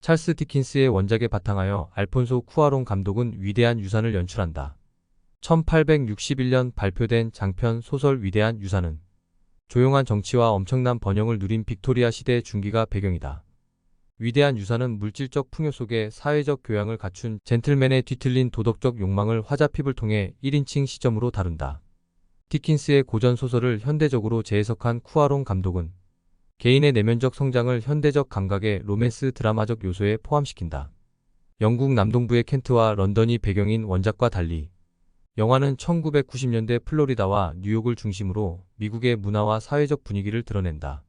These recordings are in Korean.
찰스 디킨스의 원작에 바탕하여 알폰소 쿠아론 감독은 위대한 유산을 연출한다. 1861년 발표된 장편 소설 위대한 유산은 조용한 정치와 엄청난 번영을 누린 빅토리아 시대 중기가 배경이다. 위대한 유산은 물질적 풍요 속에 사회적 교양을 갖춘 젠틀맨의 뒤틀린 도덕적 욕망을 화자핍을 통해 1인칭 시점으로 다룬다. 디킨스의 고전 소설을 현대적으로 재해석한 쿠아론 감독은 개인의 내면적 성장을 현대적 감각의 로맨스 드라마적 요소에 포함시킨다. 영국 남동부의 켄트와 런던이 배경인 원작과 달리 영화는 1990년대 플로리다와 뉴욕을 중심으로 미국의 문화와 사회적 분위기를 드러낸다.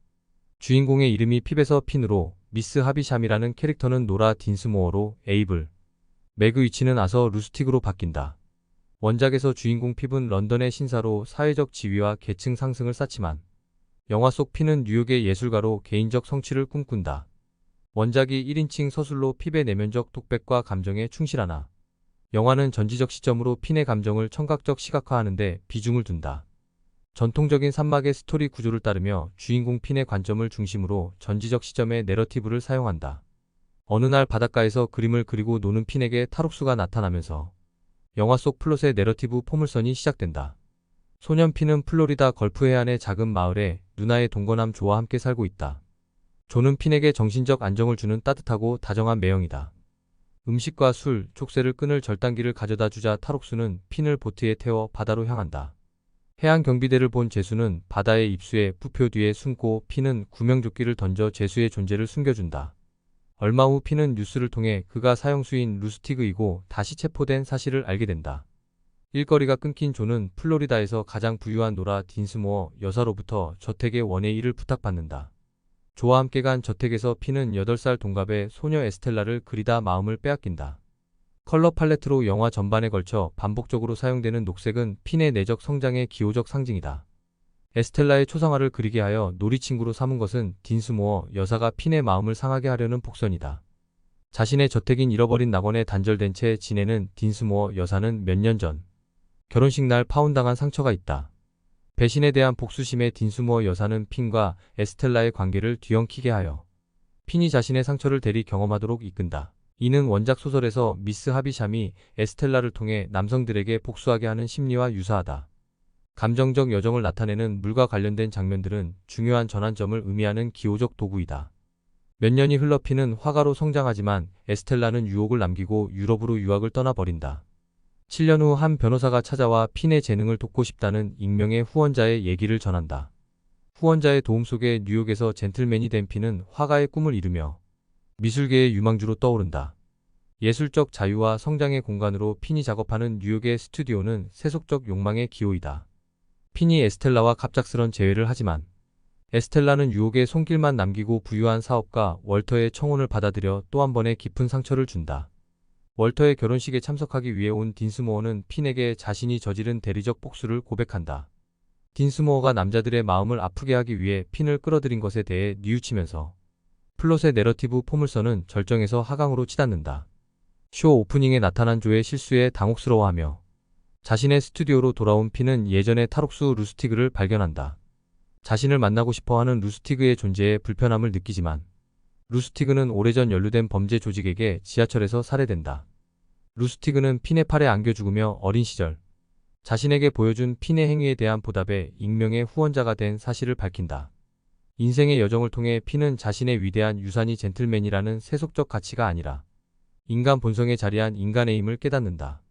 주인공의 이름이 핍에서 핀으로, 미스 하비샴이라는 캐릭터는 노라 딘스모어로, 에이블, 맥의 위치는 아서 루스틱으로 바뀐다. 원작에서 주인공 핍은 런던의 신사로 사회적 지위와 계층 상승을 쌓지만 영화 속 핀은 뉴욕의 예술가로 개인적 성취를 꿈꾼다. 원작이 1인칭 서술로 핍의 내면적 독백과 감정에 충실하나 영화는 전지적 시점으로 핀의 감정을 청각적 시각화하는 데 비중을 둔다. 전통적인 산막의 스토리 구조를 따르며 주인공 핀의 관점을 중심으로 전지적 시점의 내러티브를 사용한다. 어느 날 바닷가에서 그림을 그리고 노는 핀에게 탈옥수가 나타나면서 영화 속 플롯의 내러티브 포물선이 시작된다. 소년 핀은 플로리다 걸프 해안의 작은 마을에 누나의 동거남 조와 함께 살고 있다. 조는 핀에게 정신적 안정을 주는 따뜻하고 다정한 매형이다. 음식과 술, 족쇄를 끊을 절단기를 가져다 주자 탈옥수는 핀을 보트에 태워 바다로 향한다. 해안 경비대를 본 제수는 바다의 입수에 부표 뒤에 숨고 핀은 구명조끼를 던져 제수의 존재를 숨겨준다. 얼마 후 핀은 뉴스를 통해 그가 사형수인 루스티그이고 다시 체포된 사실을 알게 된다. 일거리가 끊긴 조는 플로리다에서 가장 부유한 노라 딘스모어 여사로부터 저택의 원의 일을 부탁받는다. 조와 함께 간 저택에서 핀은 8살 동갑의 소녀 에스텔라를 그리다 마음을 빼앗긴다. 컬러 팔레트로 영화 전반에 걸쳐 반복적으로 사용되는 녹색은 핀의 내적 성장의 기호적 상징이다. 에스텔라의 초상화를 그리게 하여 놀이친구로 삼은 것은 딘스모어 여사가 핀의 마음을 상하게 하려는 복선이다. 자신의 저택인 잃어버린 낙원에 단절된 채 지내는 딘스모어 여사는 몇 년 전 결혼식 날 파혼당한 상처가 있다. 배신에 대한 복수심에 딘스모어 여사는 핀과 에스텔라의 관계를 뒤엉키게 하여 핀이 자신의 상처를 대리 경험하도록 이끈다. 이는 원작 소설에서 미스 하비샴이 에스텔라를 통해 남성들에게 복수하게 하는 심리와 유사하다. 감정적 여정을 나타내는 물과 관련된 장면들은 중요한 전환점을 의미하는 기호적 도구이다. 몇 년이 흘러 핀은 화가로 성장하지만 에스텔라는 유혹을 남기고 유럽으로 유학을 떠나버린다. 7년 후 한 변호사가 찾아와 핀의 재능을 돕고 싶다는 익명의 후원자의 얘기를 전한다. 후원자의 도움 속에 뉴욕에서 젠틀맨이 된 핀은 화가의 꿈을 이루며 미술계의 유망주로 떠오른다. 예술적 자유와 성장의 공간으로 핀이 작업하는 뉴욕의 스튜디오는 세속적 욕망의 기호이다. 핀이 에스텔라와 갑작스런 재회를 하지만 에스텔라는 유혹의 손길만 남기고 부유한 사업가 월터의 청혼을 받아들여 또 한 번의 깊은 상처를 준다. 월터의 결혼식에 참석하기 위해 온 딘스모어는 핀에게 자신이 저지른 대리적 복수를 고백한다. 딘스모어가 남자들의 마음을 아프게 하기 위해 핀을 끌어들인 것에 대해 뉘우치면서 플롯의 내러티브 포물선은 절정에서 하강으로 치닫는다. 쇼 오프닝에 나타난 조의 실수에 당혹스러워하며 자신의 스튜디오로 돌아온 핀은 예전의 탈옥수 루스티그를 발견한다. 자신을 만나고 싶어하는 루스티그의 존재에 불편함을 느끼지만 루스티그는 오래전 연루된 범죄 조직에게 지하철에서 살해된다. 루스티그는 핀의 팔에 안겨 죽으며 어린 시절 자신에게 보여준 핀의 행위에 대한 보답에 익명의 후원자가 된 사실을 밝힌다. 인생의 여정을 통해 핀은 자신의 위대한 유산이 젠틀맨이라는 세속적 가치가 아니라 인간 본성에 자리한 인간의 힘을 깨닫는다.